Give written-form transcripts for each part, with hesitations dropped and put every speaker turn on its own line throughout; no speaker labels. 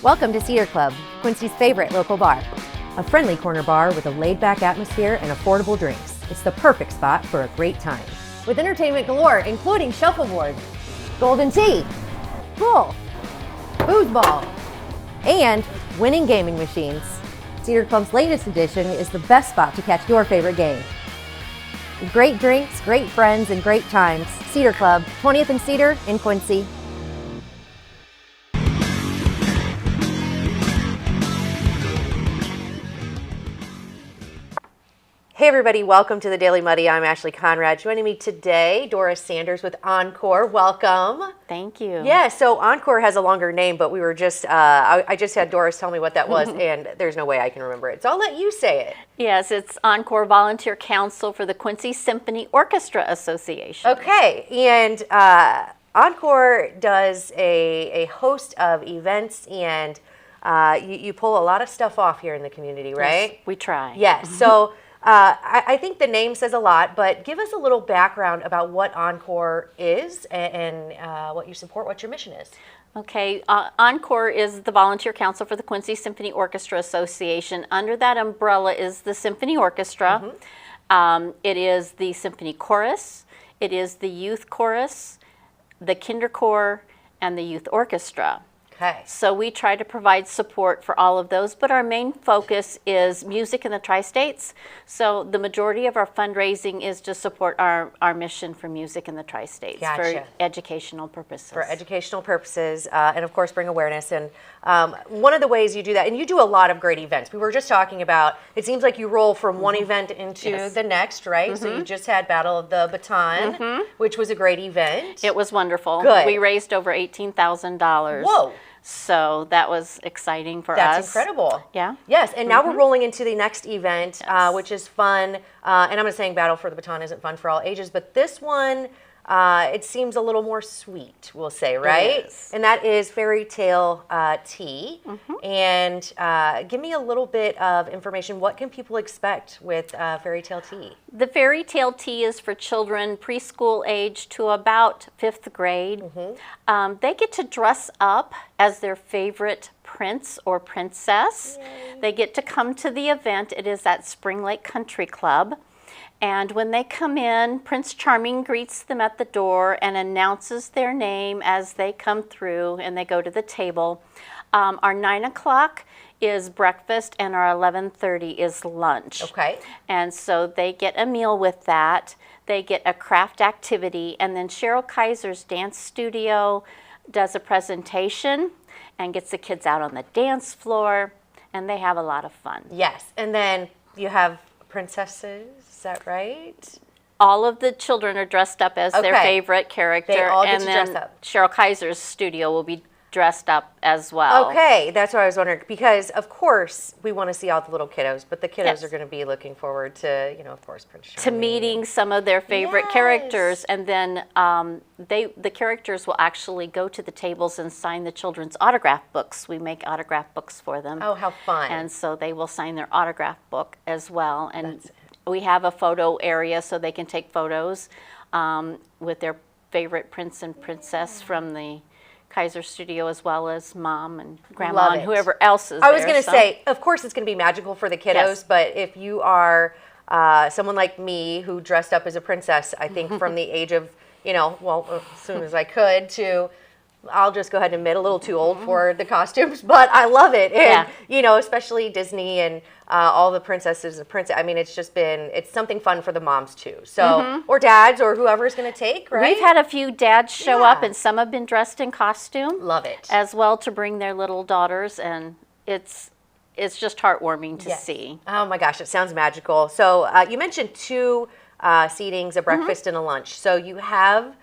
Welcome to Cedar Club, Quincy's favorite local bar. A friendly corner bar with a laid-back atmosphere and affordable drinks. It's the perfect spot for a great time. With entertainment galore, including shuffleboard, golden tee, pool, foosball, and winning gaming machines. Cedar Club's latest edition is the best spot to catch your favorite game. Great drinks, great friends, and great times. Cedar Club, 20th and Cedar in Quincy. Hey everybody, welcome to the Daily Muddy. I'm Ashley Conrad. Joining me today, Doris Sanders with ENCORE. Welcome.
Thank you.
Yeah, so ENCORE has a longer name, but we were just, I just had Doris tell me what that was, and there's no way I can remember it. So I'll let you say it.
Yes, it's ENCORE Volunteer Council for the Quincy Symphony Orchestra Association.
Okay, and ENCORE does a host of events, and you pull a lot of stuff off here in the community, right?
Yes, we try.
Yes, so I think the name says a lot, but give us a little background about what ENCORE is and what you support, what your mission is.
Okay, ENCORE is the Volunteer Council for the Quincy Symphony Orchestra Association. Under that umbrella is the Symphony Orchestra. It is the Symphony Chorus, it is the Youth Chorus, the Kinderchor, and the Youth Orchestra.
Okay.
So we try to provide support for all of those, but our main focus is music in the Tri-States. So the majority of our fundraising is to support our mission for music in the Tri-States.
Gotcha.
For educational purposes.
For educational purposes, and of course bring awareness. And one of the ways you do that, and you do a lot of great events. We were just talking about, it seems like you roll from one event into the next, right? So you just had Battle of the Baton, which was a great event.
It was wonderful.
Good.
We raised over $18,000.
Whoa.
So that was exciting for us.
That's incredible.
Yeah.
Yes, and now we're rolling into the next event, which is fun. And I'm not saying Battle for the Baton isn't fun for all ages, but this one, it seems a little more sweet, we'll say, right?
It is.
And that is Fairy Tale Tea. And give me a little bit of information. What can people expect with Fairy Tale Tea?
The Fairy Tale Tea is for children preschool age to about 5th grade. They get to dress up as their favorite prince or princess.
Yay.
They get to come to the event. It is at Spring Lake Country Club. And when they come in, Prince Charming greets them at the door and announces their name as they come through and they go to the table. Our 9 o'clock is breakfast and our 11:30 is lunch.
Okay.
And so they get a meal with that. They get a craft activity, and then Cheryl Kaiser's dance studio does a presentation and gets the kids out on the dance floor, and they have a lot of fun.
Yes, and then you have princesses, is that right?
All of the children are dressed up as their favorite character.
They all get
and
to
then
dress up.
Cheryl Kaiser's studio will be dressed up as well.
Okay, that's what I was wondering, because of course we want to see all the little kiddos, but the kiddos
Yes.
are going to be looking forward to, of course, Prince
To
Charming.
meeting some of their favorite
Yes.
characters, and then the characters will actually go to the tables and sign the children's autograph books. We make autograph books for them.
Oh, how fun.
And so they will sign their autograph book as well. And we have a photo area so they can take photos with their favorite prince and princess from the Kaiser studio, as well as mom and grandma
Love
and
it.
whoever else is
I was
there.
going to say, of course it's going to be magical for the kiddos,
Yes.
but if you are someone like me who dressed up as a princess, I think from the age of, as soon as I could to, I'll just go ahead and admit, a little too old for the costumes, but I love it. And, especially Disney and all the princesses and princes. I mean, it's something fun for the moms too. So, or dads or whoever's going to take, right?
We've had a few dads show up,
Yeah.
and some have been dressed in costume.
Love it.
As well, to bring their little daughters, and it's just heartwarming to see.
Oh my gosh, it sounds magical. So you mentioned two seatings, a breakfast and a lunch. So you have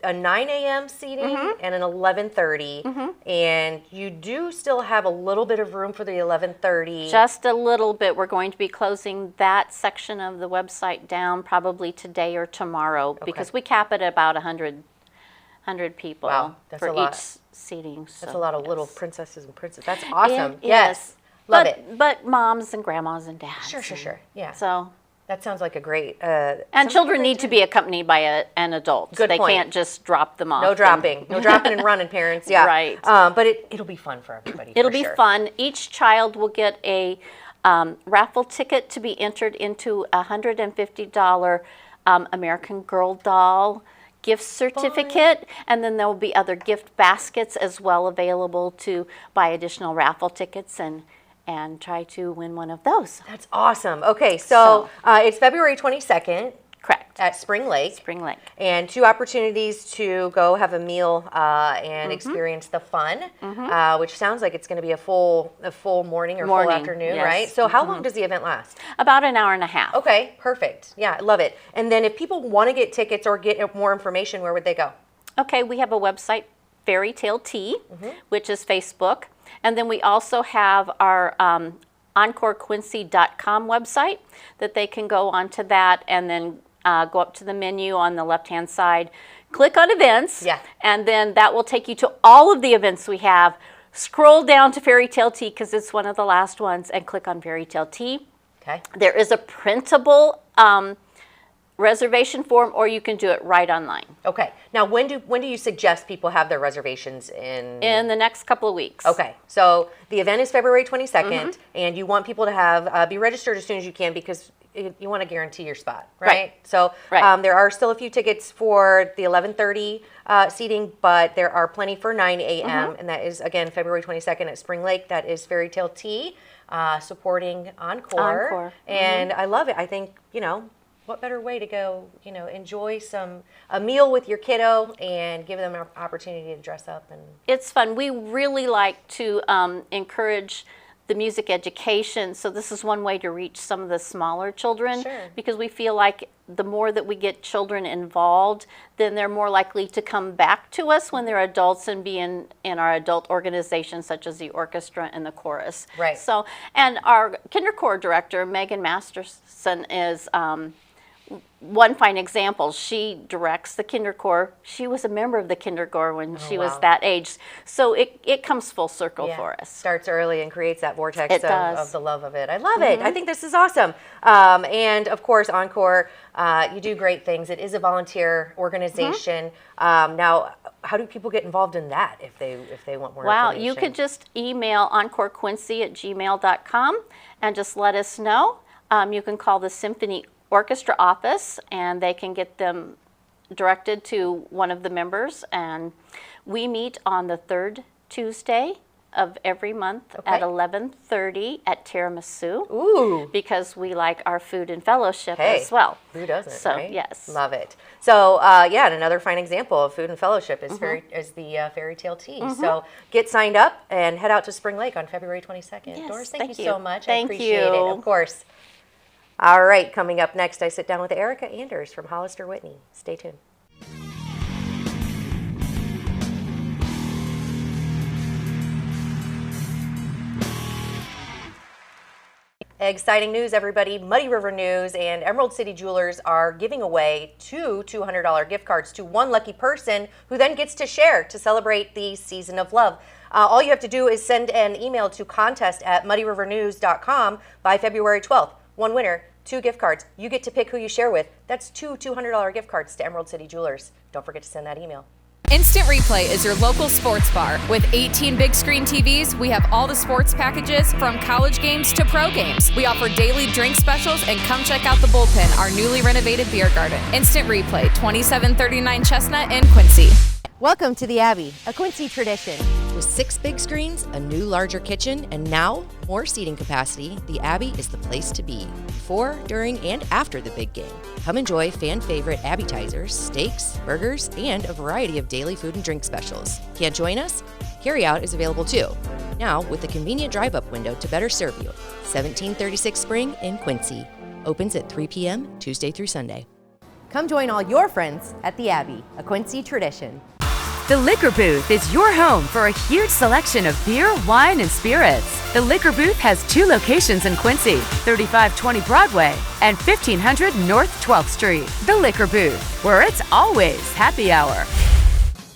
a 9 a.m. seating and an 11:30, and you do still have a little bit of room for the 11:30.
Just a little bit. We're going to be closing that section of the website down probably today or tomorrow, because we cap it at about 100 people
that's
for
a lot.
each seating. So,
That's a lot of little princesses and princes. That's awesome.
It
Yes.
is.
Love it.
But moms and grandmas and dads.
Sure. Yeah.
So
That sounds like a great...
and children need to be accompanied by an adult.
Good point.
They can't just drop them off.
No dropping. No dropping and running, parents. Yeah.
Right.
But it'll be fun for everybody.
It'll be fun. Each child will get a raffle ticket to be entered into a $150 American Girl doll gift certificate, and then there will be other gift baskets as well available to buy additional raffle tickets and try to win one of those.
That's awesome. Okay, so it's February 22nd.
Correct.
At Spring Lake.
Spring Lake.
And 2 opportunities to go have a meal and experience the fun, which sounds like it's going to be a full morning or full afternoon,
yes.
right? So how long does the event last?
About an hour and a half.
Okay, perfect. Yeah, I love it. And then if people want to get tickets or get more information, where would they go?
Okay, we have a website, Fairy Tale Tea, which is Facebook. And then we also have our EncoreQuincy.com website that they can go onto that and then go up to the menu on the left-hand side, click on events, and then that will take you to all of the events we have. Scroll down to Fairy Tale Tea because it's one of the last ones and click on Fairy Tale Tea.
Okay.
There is a printable reservation form, or you can do it right online.
Okay. Now, when do you suggest people have their reservations in?
In the next couple of weeks.
Okay. So the event is February 22nd, and you want people to have be registered as soon as you can because you want to guarantee your spot, right? So there are still a few tickets for the 11:30 seating, but there are plenty for 9 a.m. And that is again February 22nd at Spring Lake. That is Fairy Tale Tea, supporting Encore. And I love it. I think what better way to go, enjoy a meal with your kiddo and give them an opportunity to dress up. And
it's fun. We really like to encourage the music education. So this is one way to reach some of the smaller children because we feel like the more that we get children involved, then they're more likely to come back to us when they're adults and be in our adult organizations such as the orchestra and the chorus.
Right.
So, and our kindercore director, Megan Masterson, is one fine example. She directs the kindercore. She was a member of the kindercore when she was that age. So it comes full circle for us.
Starts early and creates that vortex of the love of it. I love it. I think this is awesome. And of course, Encore, you do great things. It is a volunteer organization. Now, how do people get involved in that if they want more information?
You could just email encorequincy@gmail.com and just let us know. You can call the Symphony Orchestra office and they can get them directed to one of the members, and we meet on the 3rd Tuesday of every month at 11:30 at Tiramisu.
Ooh.
Because we like our food and fellowship as well.
Who doesn't,
so,
right?
Yes.
Love it. So, and another fine example of food and fellowship is the Fairy Tale Tea. So get signed up and head out to Spring Lake on February 22nd.
Yes,
Doris, thank you so much.
Thank
I appreciate it,
you.
of course. All right, coming up next, I sit down with Erica Anders from Hollister-Whitney. Stay tuned. Exciting news, everybody. Muddy River News and Emerald City Jewelers are giving away 2 $200 gift cards to one lucky person who then gets to share to celebrate the season of love. All you have to do is send an email to contest@muddyrivernews.com by February 12th. One winner, 2 gift cards. You get to pick who you share with. That's 2 $200 gift cards to Emerald City Jewelers. Don't forget to send that email.
Instant Replay is your local sports bar. With 18 big screen TVs, we have all the sports packages from college games to pro games. We offer daily drink specials, and come check out the Bullpen, our newly renovated beer garden. Instant Replay, 2739 Chestnut in Quincy.
Welcome to the Abbey, a Quincy tradition. With 6 big screens, a new larger kitchen, and now more seating capacity, the Abbey is the place to be before, during, and after the big game. Come enjoy fan favorite appetizers, steaks, burgers, and a variety of daily food and drink specials. Can't join us? Carryout is available too. Now with a convenient drive-up window to better serve you. 1736 Spring in Quincy. Opens at 3 p.m. Tuesday through Sunday. Come join all your friends at the Abbey, a Quincy tradition.
The Liquor Booth is your home for a huge selection of beer, wine, and spirits. The Liquor Booth has 2 locations in Quincy, 3520 Broadway and 1500 North 12th Street. The Liquor Booth, where it's always happy hour.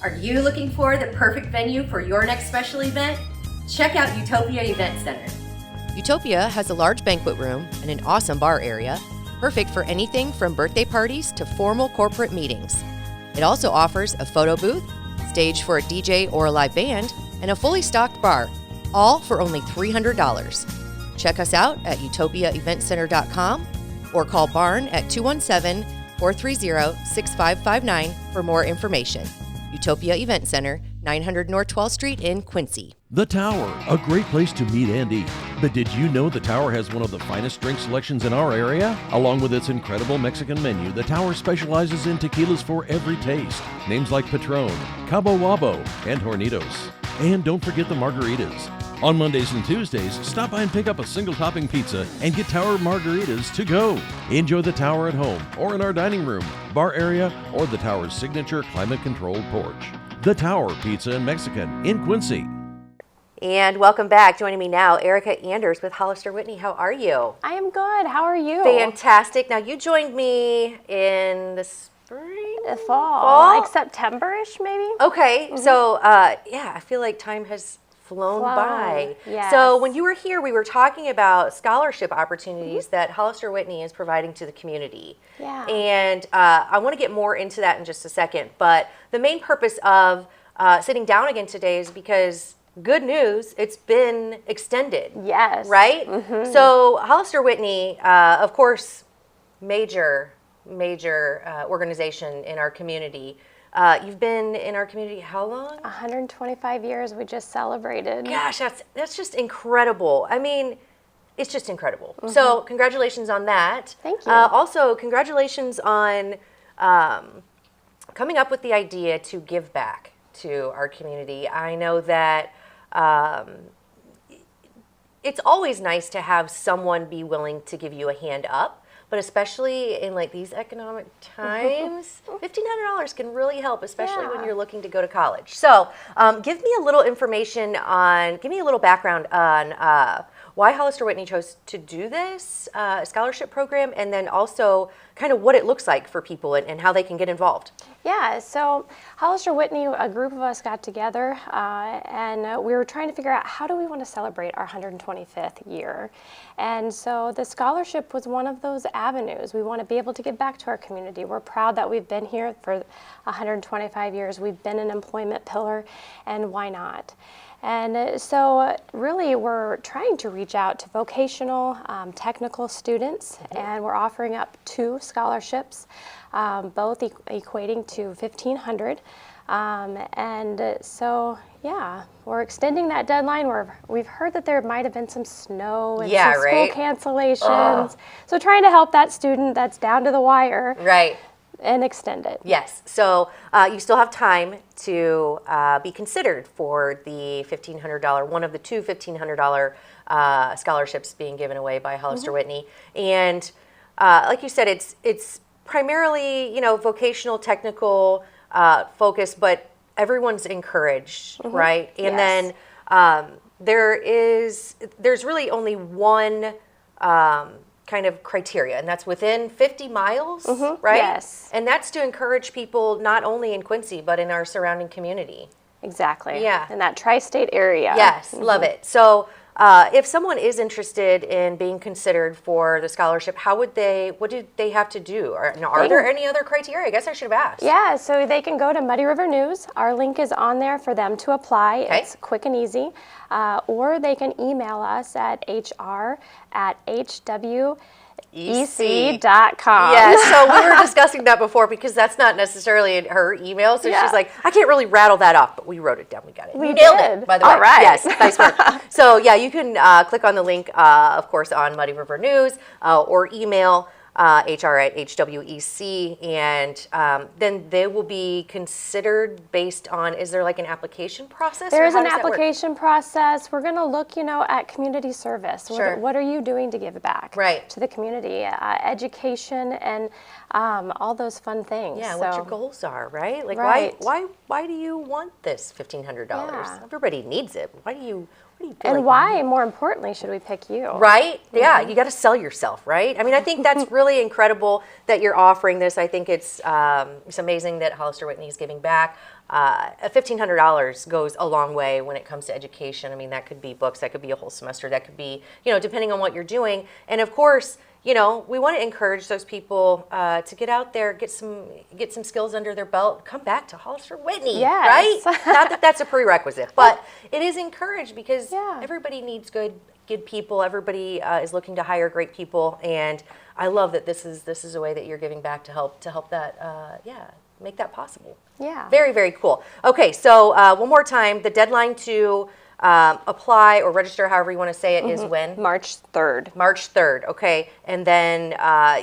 Are you looking for the perfect venue for your next special event? Check out Utopia Event Center. Utopia has a large banquet room and an awesome bar area, perfect for anything from birthday parties to formal corporate meetings. It also offers a photo booth, stage for a DJ or a live band, and a fully stocked bar, all for only $300. Check us out at utopiaeventcenter.com or call Barn at 217-430-6559 for more information. Utopia Event Center, 900 North 12th Street in Quincy.
The Tower, a great place to meet and eat. But did you know the Tower has one of the finest drink selections in our area? Along with its incredible Mexican menu, the Tower specializes in tequilas for every taste. Names like Patron, Cabo Wabo, and Hornitos. And don't forget the margaritas. On Mondays and Tuesdays, stop by and pick up a single topping pizza and get Tower margaritas to go. Enjoy the Tower at home or in our dining room, bar area, or the Tower's signature climate-controlled porch. The Tower Pizza and Mexican in Quincy.
And welcome back. Joining me now, Erica Anders with Hollister-Whitney. How are you?
I am good. How are you?
Fantastic. Now, you joined me in the spring?
The fall. Like September-ish, maybe?
Okay. So, yeah, I feel like time has flown by.
Yes.
So when you were here, we were talking about scholarship opportunities that Hollister-Whitney is providing to the community.
Yeah.
And I want to get more into that in just a second. But the main purpose of sitting down again today is because good news, it's been extended.
Yes.
Right? Mm-hmm. So Hollister-Whitney, of course, major organization in our community. You've been in our community how long?
125 years. We just celebrated.
Gosh, that's just incredible. I mean, it's just incredible. Mm-hmm. So congratulations on that.
Thank you.
Also, congratulations on coming up with the idea to give back to our community. I know that it's always nice to have someone be willing to give you a hand up. But especially in like these economic times, $1,500 can really help, especially when you're looking to go to college. So give me a little background on why Hollister-Whitney chose to do this scholarship program, and then also kind of what it looks like for people and how they can get involved.
Yeah, so Hollister-Whitney, a group of us got together and we were trying to figure out how do we want to celebrate our 125th year. And so the scholarship was one of those avenues. We want to be able to give back to our community. We're proud that we've been here for 125 years. We've been an employment pillar, and why not? And so really we're trying to reach out to vocational, technical students, and we're offering up 2 scholarships, both equating to $1,500. And so, yeah, we're extending that deadline. We've heard that there might have been some snow and some school cancellations. So trying to help that student that's down to the wire.
Right.
And extend it.
Yes. So you still have time to be considered for the $1,500, one of the 2 $1,500 scholarships being given away by Hollister-Whitney. And like you said, it's primarily, vocational, technical focus, but everyone's encouraged, right? And then there's really only one kind of criteria, and that's within 50 miles, right?
Yes.
And that's to encourage people not only in Quincy, but in our surrounding community.
Exactly.
Yeah.
In that tri-state area.
Yes, love it. So if someone is interested in being considered for the scholarship, what do they have to do? Are there any other criteria? I guess I should have asked.
Yeah, so they can go to Muddy River News. Our link is on there for them to apply.
Okay.
It's quick and easy. Or they can email us at hr@hwec.com.
Yes, so we were discussing that before because that's not necessarily in her email. So she's like, I can't really rattle that off, but we wrote it down. We got it.
We
nailed
did.
it, by the way.
All right.
Yes, nice work. So yeah, you can click on the link, of course, on Muddy River News or email hr@hwec, and then they will be considered based on, is there like an application process?
There is an application process. We're going to look, at community service.
Sure.
What are you doing to give back to the community? Education and all those fun things.
Yeah, what your goals are, right? Like, why do you want this $1,500?
Yeah.
Everybody needs it. Why do you feel
and
like
why, more importantly, should we pick you?
Right? Yeah, you got to sell yourself, right? I mean, I think that's really incredible that you're offering this. I think it's amazing that Hollister-Whitney is giving back. $1,500 goes a long way when it comes to education. I mean, that could be books, that could be a whole semester, that could be, depending on what you're doing. And of course, you know, we want to encourage those people to get out there, get some skills under their belt, come back to Hollister-Whitney,
Yes.
right? Not that that's a prerequisite, but it is encouraged because
Yeah.
everybody needs good people. Everybody is looking to hire great people, and I love that this is a way that you're giving back to help that, make that possible.
Yeah.
Very, very cool. Okay, so one more time, the deadline to apply or register, however you want to say it, is when?
March 3rd.
March 3rd, okay. And then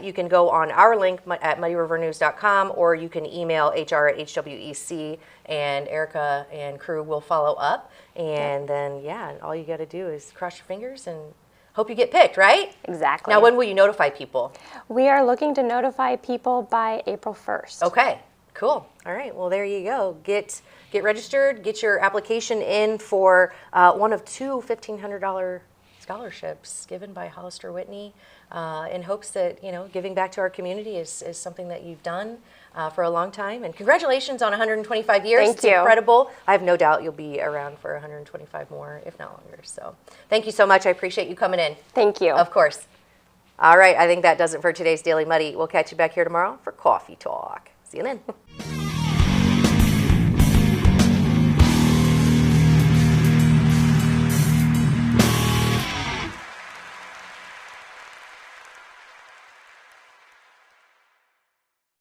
you can go on our link at muddyrivernews.com, or you can email HR@HWEC, and Erica and crew will follow up. And then, all you got to do is cross your fingers and hope you get picked, right?
Exactly.
Now, when will you notify people?
We are looking to notify people by April 1st.
Okay, cool. All right, well, there you go. Get registered, get your application in for one of two $1,500 scholarships given by Hollister-Whitney in hopes that, you know, giving back to our community is something that you've done for a long time. And congratulations on 125 years.
Thank
it's
you.
Incredible. I have no doubt you'll be around for 125 more, if not longer. So thank you so much. I appreciate you coming in.
Thank you.
Of course. All right, I think that does it for today's Daily Muddy. We'll catch you back here tomorrow for Coffee Talk. See you then.